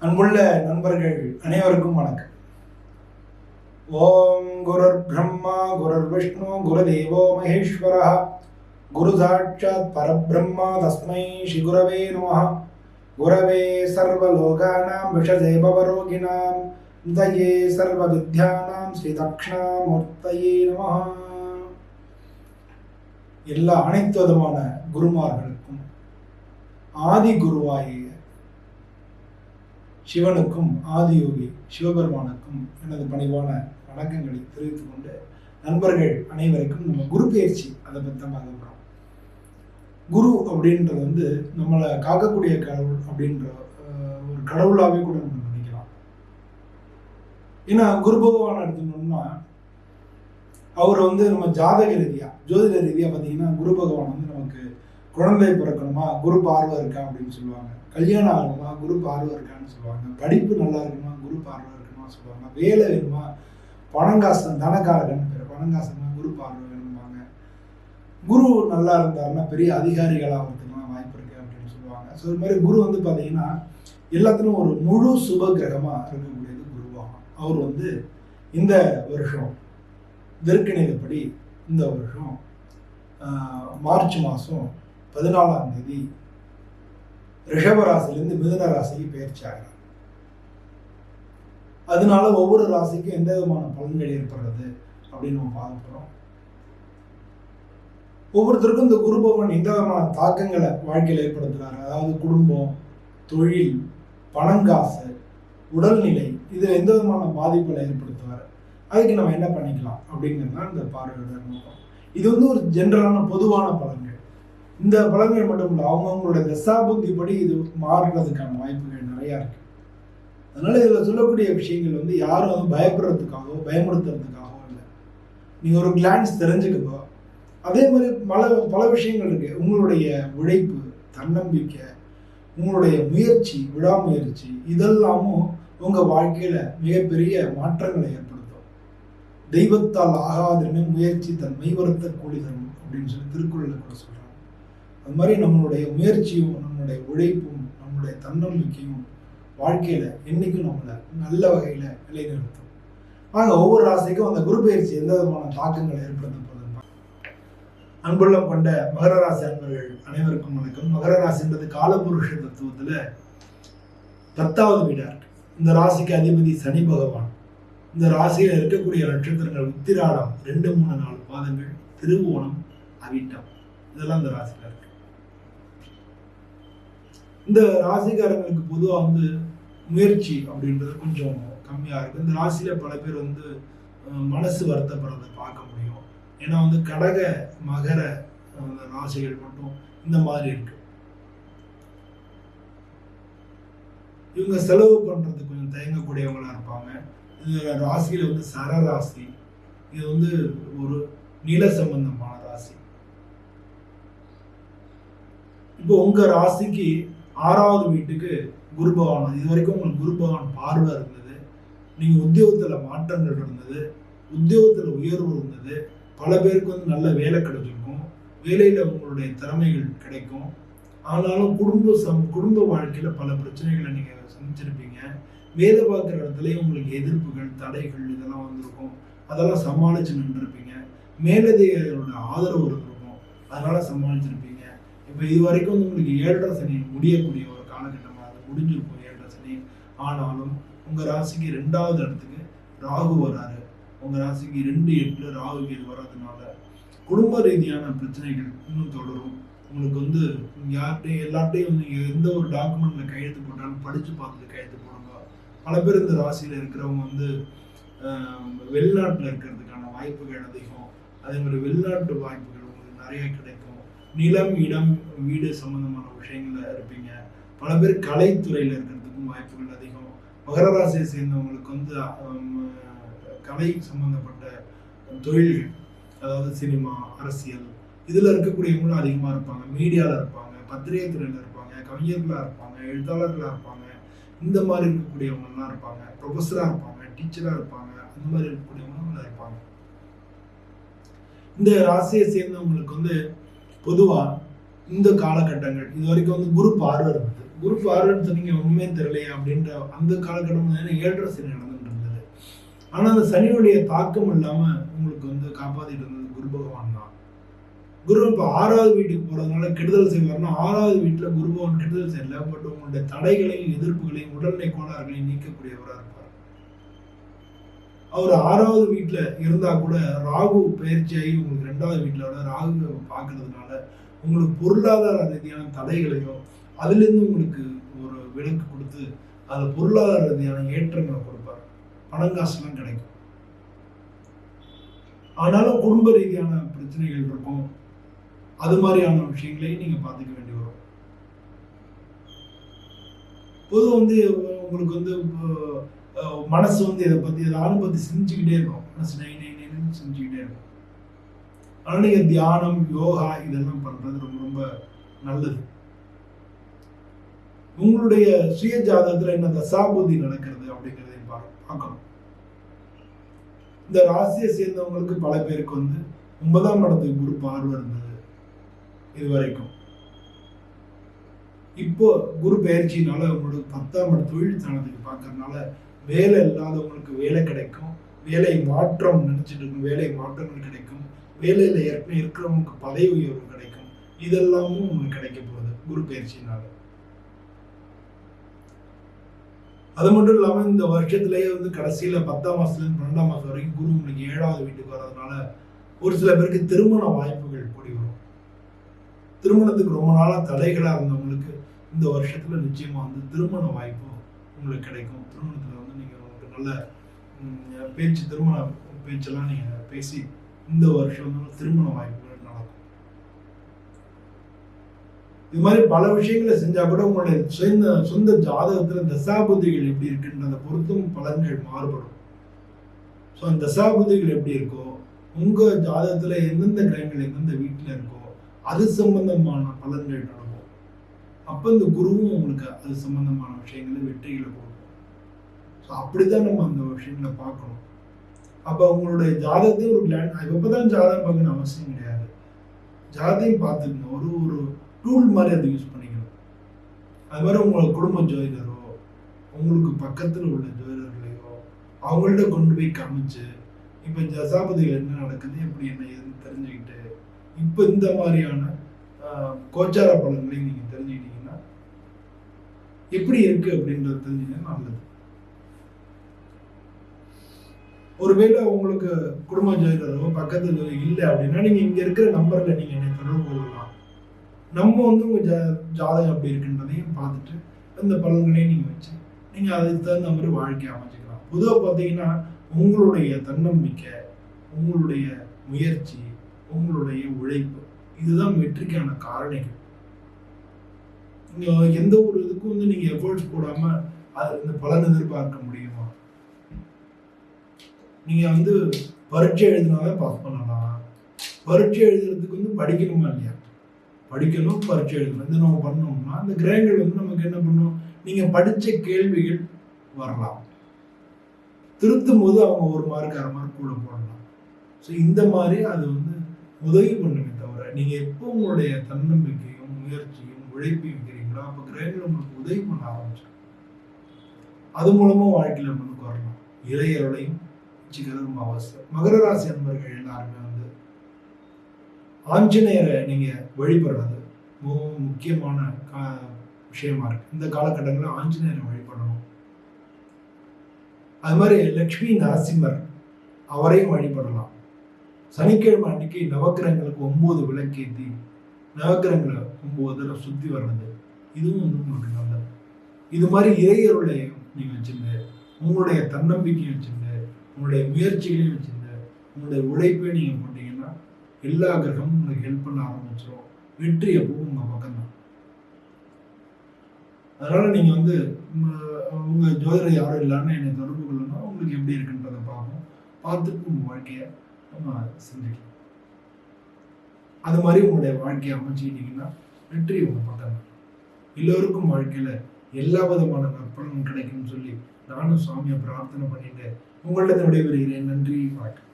அன்புள்ள நண்பர்கள் அனைவருக்கும் வணக்கம். ஓம் குருர் பிரம்மா குருர் விஷ்ணு குருதேவோ மகேஸ்வரः குரு சாட்சாத் பரபிரம்மா தஸ்மை ஸ்ரீ குரவே நமः. குரவே சர்வலோகானாம் விஷஜே பவரோகிணாம் நிதயே சர்வ வித்யானாம் ஸ்ரீ தக்ஷணாமூர்த்தயே நமः. எல்லா அனைத்து விதமான குருமார்களுக்கும் ஆதி குருவாகிய சிவனுக்கும் ஆதியோகி சிவபெருமானுக்கும் எனது பணிவான வணக்கங்களை தெரிவித்துக் கொண்டு நண்பர்கள் அனைவருக்கும் நம்ம குரு பயிற்சி அதை பற்றி தான் பார்க்க போகிறோம். குரு அப்படின்றது நம்மளை காக்கக்கூடிய கடவுள் அப்படின்ற ஒரு கடவுளாகவே கூட நம்ம நினைக்கலாம். ஏன்னா குரு பகவான் எடுத்துக்கணும்னா அவர் நம்ம ஜாதக ரீதியா ஜோதிட ரீதியா பார்த்தீங்கன்னா குரு பகவான் நமக்கு குழந்தை பிறக்கணுமா குரு பார்வை இருக்கா அப்படின்னு சொல்லுவாங்க. கல்யாணம் ஆகணுமா குரு பார்வை இருக்கான்னு சொல்லுவாங்க. படிப்பு நல்லா இருக்கணுமா குரு பார்வை இருக்கணுமா சொல்லுவாங்க. வேலை வேணுமா பணங்காசன் தனக்காரகன் பேர் பணங்காசன்னா குரு பார்வை வேணுமாங்க. குரு நல்லா இருந்தாருன்னா பெரிய அதிகாரிகளாக ஆகிறதுக்குலாம் வாய்ப்பு இருக்கு அப்படின்னு சொல்லுவாங்க. ஸோ இது மாதிரி குரு பார்த்தீங்கன்னா எல்லாத்துலையும் ஒரு முழு சுப கிரகமாக இருக்கக்கூடியது குருவாகும். அவர் இந்த வருஷம் திருக்கணிதப்படி இந்த வருஷம் மார்ச் மாதம் 14ஆம் தேதி ரிஷப ராசியிலிருந்து மிதுன ராசிக்கு பயிற்சி ஆகிறார். அதனால ஒவ்வொரு ராசிக்கும் எந்த விதமான பலன்கள் ஏற்படுறது அப்படின்னு நம்ம பார்க்க போறோம். ஒவ்வொருத்தருக்கும் இந்த குரு பகவான் எந்த விதமான தாக்கங்களை வாழ்க்கையில் ஏற்படுத்துறாரு, அதாவது குடும்பம், தொழில், பணங்காசு, உடல்நிலை, இதில் எந்த விதமான பாதிப்புகளை ஏற்படுத்துவார், அதுக்கு நம்ம என்ன பண்ணிக்கலாம் அப்படிங்கிறது தான் இந்த பார்வையோட நோக்கம். இது ஒரு ஜென்ரலான பொதுவான பலன்கள். இந்த பலன்கள் மட்டும் இல்லை, அவங்கவுங்களோட தசாபுத்தி படி இது மாறுறதுக்கான வாய்ப்புகள் நிறையா இருக்கு. அதனால இதில் சொல்லக்கூடிய விஷயங்கள் யாரும் பயப்படுறதுக்காகவோ பயமுறுத்துறதுக்காகவோ இல்லை. நீங்கள் ஒரு கிளான்ஸ் தெரிஞ்சுக்கப்போ அதே மாதிரி பல விஷயங்கள் இருக்கு. உங்களுடைய உழைப்பு, தன்னம்பிக்கை, உங்களுடைய முயற்சி, விடாமுயற்சி இதெல்லாமும் உங்கள் வாழ்க்கையில் மிகப்பெரிய மாற்றங்களை ஏற்படுத்தும். தெய்வத்தால் ஆகாதுன்னு முயற்சி தன் மெய்வருத்த கூலி தரும் அப்படின்னு சொல்லி திருக்குறளில் கூட சொல்கிறாங்க. அது மாதிரி நம்மளுடைய முயற்சியும் நம்மளுடைய உழைப்பும் நம்மளுடைய தன்னம்பிக்கையும் வாழ்க்கையில் என்றைக்கும் நம்மளை நல்ல வகையில் நிலைநிறுத்தும். ஆக ஒவ்வொரு ராசிக்கும் அந்த குரு பயிற்சி எந்த விதமான தாக்கங்களை ஏற்படுத்த போதும். அன்புள்ளம் கொண்ட மகர ராசி அன்பர்கள் அனைவருக்கும் வணக்கம். மகர ராசின்றது காலபுருஷ தத்துவத்தில் 10வது வீடாக இருக்கு. இந்த ராசிக்கு அதிபதி சனி பகவான். இந்த ராசியில் இருக்கக்கூடிய நட்சத்திரங்கள் உத்திராடம் 2, 3, 4 பாதங்கள், திருவோணம், அவிட்டம், இதெல்லாம் இந்த ராசியில் இருக்கு. இந்த ராசிக்காரங்களுக்கு பொதுவாக முயற்சி அப்படின்றது கொஞ்சம் கம்மியாக இருக்குது. இந்த ராசியில் பல பேர் மனசு வருத்தப்படுறதை பார்க்க முடியும். ஏன்னா கடக மகர ராசிகள் மட்டும் இந்த மாதிரி இருக்கு. இவங்க செலவு பண்ணுறதுக்கு கொஞ்சம் தயங்கக்கூடியவங்களா இருப்பாங்க. இந்த ராசியில் சர ராசி, இது ஒரு நில சம்பந்தமான ராசி. இப்போ உங்க ராசிக்கு 6வது வீட்டுக்கு குரு பகவான், இது வரைக்கும் உங்களுக்கு குரு பகவான் பார்வை இருந்தது, நீங்க உத்தியோகத்துல மாற்றங்கள் இருந்தது, உத்தியோகத்துல உயர்வு இருந்தது, பல பேருக்கு நல்ல வேலை கிடைச்சிருக்கும், வேலையில உங்களுடைய திறமைகள் கிடைக்கும். ஆனாலும் குடும்ப வாழ்க்கையில பல பிரச்சனைகளை நீங்க சந்திச்சிருப்பீங்க. வேலை பார்க்குற இடத்துலயும் உங்களுக்கு எதிர்ப்புகள், தடைகள் இதெல்லாம் வந்திருக்கும். அதெல்லாம் சமாளிச்சு நின்றுருப்பீங்க. மேலதிகாரிகளோட ஆதரவு இருந்திருக்கும், அதனால சமாளிச்சிருப்பீங்க. இப்போ இது வரைக்கும் உங்களுக்கு 7.5 சனி முடியக்கூடிய ஒரு காலகட்டமாக அது முடிஞ்சிருக்கும் 7.5 சனி. ஆனாலும் உங்கள் ராசிக்கு 2வது இடத்துக்கு ராகு வராரு. உங்கள் ராசிக்கு 2, 8 ராகு கேது வர்றதுனால குடும்ப ரீதியான பிரச்சனைகள் இன்னும் தொடரும். உங்களுக்கு யார்கிட்டையும் எல்லார்ட்டையும் நீங்கள் எந்த ஒரு டாக்குமெண்ட்டில் கையெழுத்து போட்டாலும் படித்து பார்த்துட்டு கையெழுத்து போடுங்க. பல பேர் இந்த ராசியில் இருக்கிறவங்க வெளிநாட்டில் இருக்கிறதுக்கான வாய்ப்புகள் அதிகம். அதே மாதிரி வெளிநாட்டு வாய்ப்புகள் உங்களுக்கு நிறைய கிடைக்கும். நிலம், இடம், வீடு சம்பந்தமான விஷயங்கள்ல இருப்பீங்க. பல பேர் கலைத்துறையில் இருக்கிறதுக்கும் வாய்ப்புகள் அதிகம். மகர ராசியை சேர்ந்தவங்களுக்கு கலை சம்பந்தப்பட்ட தொழில்கள், அதாவது சினிமா, அரசியல், இதில் இருக்கக்கூடியவங்களும் அதிகமாக இருப்பாங்க. மீடியாவில் இருப்பாங்க, பத்திரிகை துறையில் இருப்பாங்க, கவிஞர்களாக இருப்பாங்க, எழுத்தாளர்களாக இருப்பாங்க, இந்த மாதிரி இருக்கக்கூடியவங்கலாம் இருப்பாங்க. ப்ரொஃபஸராக இருப்பாங்க, டீச்சராக இருப்பாங்க, அந்த மாதிரி இருக்கக்கூடியவங்களும் இருப்பாங்க. இந்த ராசியை சேர்ந்தவங்களுக்கு பொதுவாக இந்த காலகட்டங்கள் இது வரைக்கும் குரு பார்வை இருந்தது. குரு பார்வைன்னு சொன்னீங்க உண்மையே தெரியலையா அப்படின்ற அந்த காலகட்டம் 7.5 சனி நடந்துட்டு இருந்தது. ஆனா அந்த சனியுடைய தாக்கம் இல்லாம உங்களுக்கு வந்து காப்பாத்திட்டு இருந்தது குரு பகவான் தான். குரு இப்ப 6வது வீட்டுக்கு போறதுனால கெடுதல் செய்வார்னா 6வது வீட்டுல குரு பகவான் கெடுதல் செய்யல. பட் உங்களுடைய தடைகளையும் எதிர்ப்புகளையும் உடல்நிலை கோளாறுகளையும் நீக்கக்கூடியவராக இருப்பார். அவர் 6வது வீட்டுல இருந்தா கூட ராகு பயிற்சியாகி உங்களுக்கு 2வது வீட்டுல ராகு பார்க்கறதுனால உங்களுக்கு பொருளாதார ரீதியான தடைகளையும் அதிலிருந்து உங்களுக்கு ஒரு விலக்கு கொடுத்து அது பொருளாதார ரீதியான ஏற்றங்களை கொடுப்பார். பணம் காசுலாம் கிடைக்கும். ஆனாலும் குடும்ப ரீதியான பிரச்சனைகள் இருக்கும். அது மாதிரியான விஷயங்களையும் நீங்க பார்த்துக்க வேண்டி வரும். பொது வந்து உங்களுக்கு வந்து மனசு வந்து இதை பத்தி ஏதாவது பத்தி சிந்திச்சுக்கிட்டே இருக்கும். மனசு நைன்னு சிந்திச்சுக்கிட்டே இருக்கும். ஆனா நீங்க தியானம், யோகா இதெல்லாம் பண்றது ரொம்ப ரொம்ப நல்லது. உங்களுடைய சுய ஜாதகத்துல என்ன தசாபுத்தி நடக்கிறது அப்படிங்கிறதை பார்க்கணும். இந்த ராசியை சேர்ந்தவங்களுக்கு பல பேருக்கு வந்து 9ஆம் இடத்துக்கு குரு பார்வை இருந்தது இது வரைக்கும். இப்போ குரு பயிற்சினால உங்களுக்கு 10ஆம் இடம் தொழில் ஸ்தானத்துக்கு பார்க்கறதுனால வேலை இல்லாதவங்களுக்கு வேலை கிடைக்கும். வேலை மாற்றம் நினைச்சிட்டு இருக்கும், வேலை மாற்றங்கள் கிடைக்கும். வேலையில ஏற்கனவே இருக்கிறவங்களுக்கு பதவி உயர்வு கிடைக்கும். இதெல்லாமும் உங்களுக்கு கிடைக்க போகுது குரு பயிற்சினால. அது மட்டும் இல்லாம இந்த வருஷத்திலேயே வந்து கடைசியில 10ஆம் மாசத்துல இருந்து 12ஆம் மாசம் வரைக்கும் குரு உங்களுக்கு 7வது வீட்டுக்கு வர்றதுனால ஒரு சில பேருக்கு திருமண வாய்ப்புகள் கூடி வரும். திருமணத்துக்கு ரொம்ப நாளா தடைகளா இருந்தவங்களுக்கு இந்த வருஷத்துல நிச்சயமா வந்து திருமண வாய்ப்பு உங்களுக்கு கிடைக்கும். திருமணத்துல வந்து நீங்க உங்களுக்கு நல்ல திருமண பேச்செல்லாம் நீங்க பேசி இந்த வருஷம் வந்து திருமண வாய்ப்புகள் நடக்கும். இது மாதிரி பல விஷயங்களை செஞ்சா கூட உங்களுடைய சொந்த ஜாதகத்துல தசாபுத்திகள் எப்படி இருக்குன்றத பொறுத்தும் பலன்கள் மாறுபடும். ஸோ அந்த தசாபுத்திகள் எப்படி இருக்கோ, உங்க ஜாதகத்துல எந்தெந்த கிரகங்கள் எந்தெந்த வீட்டுல இருக்கோ அது சம்பந்தமான பலன்கள் நடக்கும். அப்ப இந்த குருவும் உங்களுக்கு அது சம்பந்தமான விஷயங்களை வெற்றிகளை கொடுக்கும். ஸோ அப்படித்தான் நம்ம அந்த விஷயங்களை பார்க்கணும். அப்ப உங்களுடைய ஜாதகத்தையும் ஒரு எப்பதான் ஜாதகம் பார்க்கணும் அவசியம் கிடையாது. ஜாதகம் பார்த்துக்கணும், ஒரு டூல் மாதிரி அதை யூஸ் பண்ணிக்கணும். அது மாதிரி உங்களோட குடும்ப ஜோதிடரோ உங்களுக்கு பக்கத்தில் உள்ள ஜோதிடர்களையோ அவங்கள்ட்ட கொண்டு போய் காமிச்சு இப்போ தசாபதிகள் என்ன நடக்குது, எப்படி என்ன ஏதுன்னு தெரிஞ்சுக்கிட்டு இப்போ இந்த மாதிரியான கோச்சார பலன்களையும் நீங்கள் தெரிஞ்சுக்கிட்டீங்கன்னா எப்படி இருக்கு அப்படின்றத தெரிஞ்சுக்கிட்டா நல்லது. ஒருவேளை உங்களுக்கு குடும்ப ஜோதிடரோ பக்கத்துல இல்லை அப்படின்னா நீங்க இங்க இருக்கிற நம்பர்ல நீங்க என்னை தொடர்பு கொள்ளலாம். நம்ம வந்து உங்க ஜாதகம் எப்படி இருக்குன்றதையும் பார்த்துட்டு அந்த பலன்களையும் நீங்க வச்சு நீங்க அதுக்கு தகுந்த மாதிரி வாழ்க்கையை அமைச்சுக்கலாம். பொதுவாக பார்த்தீங்கன்னா உங்களுடைய தன்னம்பிக்கை, உங்களுடைய முயற்சி, உங்களுடைய உழைப்பு இதுதான் வெற்றிக்கான காரணிகள். நீங்க எந்த ஒரு இதுக்கும் வந்து நீங்க எஃபோர்ட்ஸ் போடாம அது இந்த பலன் எதிர்பார்க்க முடியுமா? நீங்க வந்து பரீட்சை எழுதினாலே பாஸ் பண்ணலாம். பரீட்சை எழுதுறதுக்கு வந்து படிக்கணுமா இல்லையா? படிக்கணும், பரீட்சை எழுதணும். இது நம்ம பண்ணோம்னா அந்த கிரகங்கள் வந்து நமக்கு என்ன பண்ணும், நீங்க படிச்ச கேள்விகள் வரலாம், திருத்தும் போது அவங்க 1 மார்க் 1/2 மார்க் கூட போடலாம். ஸோ இந்த மாதிரி அது வந்து உதவி பண்ணுமே தவிர நீங்க எப்போ உங்களுடைய தன்னம்பிக்கையும் முயற்சியும் உழைப்பையும் வைக்கிறீங்களோ அப்போ கிரகங்கள் உங்களுக்கு உதவி பண்ண ஆரம்பிச்சிடும். அது மூலமா வாழ்க்கையில முன்னுக்கு வரலாம். இறையருளையும் ரொம்ப அவசியம். மகர ராசி அன்பர்கள் எல்லாருமே வந்து ஆஞ்சநேயரை நீங்க வழிபடுறது மிகவும் முக்கியமான விஷயமா இருக்கு. இந்த காலகட்டங்களில் ஆஞ்சநேயரை வழிபடணும். அது மாதிரி லட்சுமி நரசிம்மர் அவரையும் வழிபடலாம். சனிக்கிழமை அன்னைக்கு நவக்கிரகங்களுக்கு 9 விளக்கேற்றி நவக்கிரகங்களை 9 தடவை சுத்தி வர்றது இதுவும் வந்து உங்களுக்கு நல்லது. இது மாதிரி இறையருளையும் நீங்க வச்சிருந்து உங்களுடைய தன்னம்பிக்கையும் வச்சிருந்து உங்களுடைய முயற்சிகளையும் வச்சிருந்து உங்களுடைய உழைப்பையும் நீங்க போட்டீங்கன்னா எல்லா கிரகமும் உங்களுக்கு ஹெல்ப் பண்ண ஆரம்பிச்சிடும். வெற்றி எப்பவும் உங்க பக்கம் தான். அதனால நீங்க வந்து உங்க ஜோதிடர் யாரும் இல்லைன்னு என்னை தொடர்பு கொள்ளணும். உங்களுக்கு எப்படி இருக்குன்றதை பார்ப்போம். பார்த்துட்டு உங்க வாழ்க்கையை நம்ம சிந்திக்கலாம். அது மாதிரி உங்களுடைய வாழ்க்கையை அமைச்சுக்கிட்டீங்கன்னா வெற்றி உங்க பக்கம். எல்லோருக்கும் வாழ்க்கையில எல்லா விதமான நற்பலனும் கிடைக்கும்னு சொல்லி நானும் சுவாமியை பிரார்த்தனை பண்ணிட்டு உங்கள்ட்ட விடைபெறுகிறேன். நன்றி, வணக்கம்.